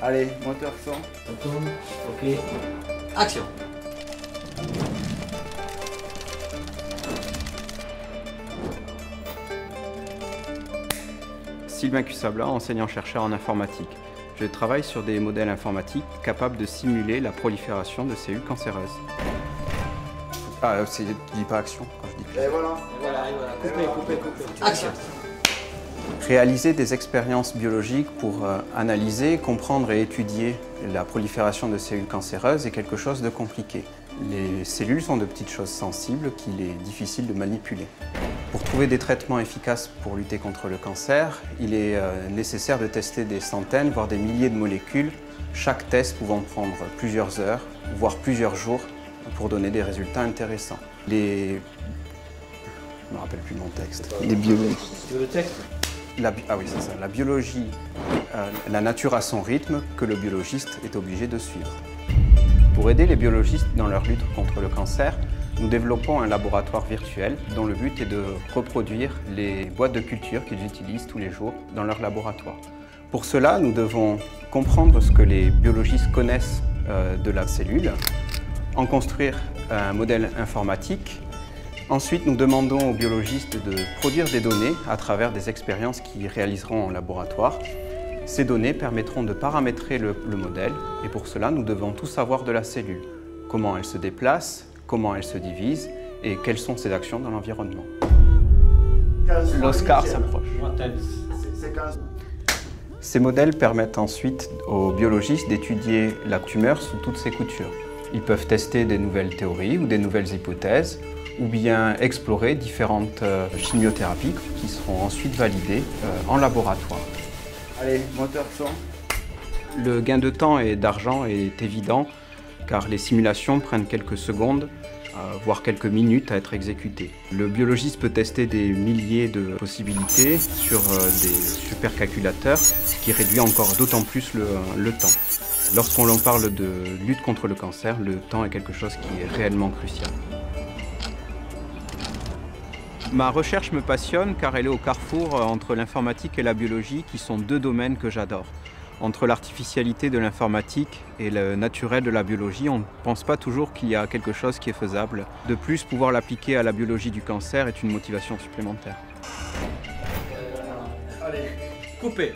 Allez, moteur son. Ça tourne. Ok. Action. Sylvain Cussabla, enseignant-chercheur en informatique. Je travaille sur des modèles informatiques capables de simuler la prolifération de cellules cancéreuses. Ah, tu dis pas action quand je dis. Et voilà. Et voilà. Coupez. Action. Réaliser des expériences biologiques pour analyser, comprendre et étudier la prolifération de cellules cancéreuses est quelque chose de compliqué. Les cellules sont de petites choses sensibles qu'il est difficile de manipuler. Pour trouver des traitements efficaces pour lutter contre le cancer, il est nécessaire de tester des centaines, voire des milliers de molécules, chaque test pouvant prendre plusieurs heures, voire plusieurs jours, pour donner des résultats intéressants. Je ne me rappelle plus mon texte. Les biologistes. Tu veux le texte? Ah oui, c'est ça. La biologie, la nature a son rythme que le biologiste est obligé de suivre. Pour aider les biologistes dans leur lutte contre le cancer, nous développons un laboratoire virtuel dont le but est de reproduire les boîtes de culture qu'ils utilisent tous les jours dans leur laboratoire. Pour cela, nous devons comprendre ce que les biologistes connaissent de la cellule, en construire un modèle informatique. Ensuite, nous demandons aux biologistes de produire des données à travers des expériences qu'ils réaliseront en laboratoire. Ces données permettront de paramétrer le modèle et pour cela, nous devons tout savoir de la cellule. Comment elle se déplace, comment elle se divise et quelles sont ses actions dans l'environnement. L'Oscar s'approche. Ces modèles permettent ensuite aux biologistes d'étudier la tumeur sous toutes ses coutures. Ils peuvent tester des nouvelles théories ou des nouvelles hypothèses ou bien explorer différentes chimiothérapies qui seront ensuite validées en laboratoire. Allez, moteur son. Le gain de temps et d'argent est évident car les simulations prennent quelques secondes, voire quelques minutes à être exécutées. Le biologiste peut tester des milliers de possibilités sur des supercalculateurs, ce qui réduit encore d'autant plus le temps. Lorsqu'on parle de lutte contre le cancer, le temps est quelque chose qui est réellement crucial. Ma recherche me passionne car elle est au carrefour entre l'informatique et la biologie qui sont deux domaines que j'adore. Entre l'artificialité de l'informatique et le naturel de la biologie, on ne pense pas toujours qu'il y a quelque chose qui est faisable. De plus, pouvoir l'appliquer à la biologie du cancer est une motivation supplémentaire. Allez, Coupez.